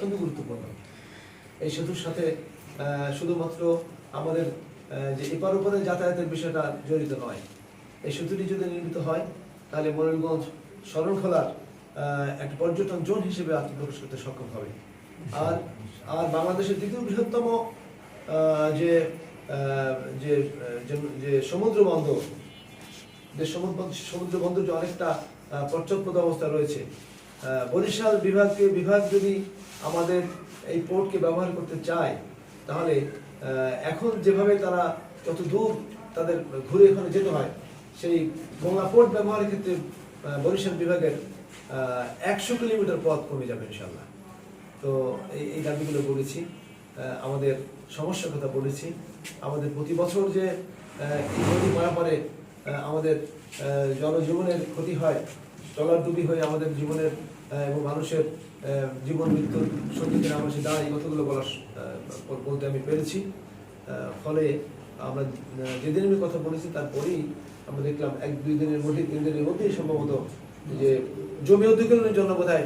অত্যন্ত গুরুত্বপূর্ণ। এই সেতুর সাথে শুধুমাত্র আমাদের যে এপার ওপারে যাতায়াতের বিষয়টা জড়িত নয়। এই সেতুটি যদি নির্মিত হয় তাহলে মোরেলগঞ্জ শরণখোলার একটা পর্যটন জোন হিসেবে আত্মপ্রকাশ করতে সক্ষম হবে। আর আর বাংলাদেশের দ্বিতীয় বৃহত্তম যে যে যে সমুদ্র বন্দর, যে সমুদ্র বন্দর যে অনেকটা প্রচ্ছদ অবস্থা রয়েছে, বরিশাল বিভাগ যদি আমাদের এই পোর্টকে ব্যবহার করতে চায় তাহলে এখন যেভাবে তারা যত দূর তাদের ঘুরে এখানে যেতে হয়, সেই মোংলা পোর্ট ব্যবহারের ক্ষেত্রে বরিশাল বিভাগের 100 কিলোমিটার পথ কমে যাবে ইনশাল্লাহ। তো এই দাবিগুলো বলেছি, আমাদের সমস্যার কথা বলেছি। আমাদের প্রতি বছর যে নদী পারাপারে আমাদের জনজীবনের ক্ষতি হয়, ট্রলারডুবি হয়ে আমাদের জীবনের এবং মানুষের জীবন মৃত্যুর সত্যি আমার সে দাঁড়ায়, এই কথাগুলো বলতে আমি পেরেছি। ফলে আমরা যেদিন আমি কথা বলেছি তারপরেই আমরা দেখলাম 1-2 দিনের মধ্যে 3 দিনের মধ্যেই সম্ভবত যে জমি অধিগ্রহণের জন্য বোধহয়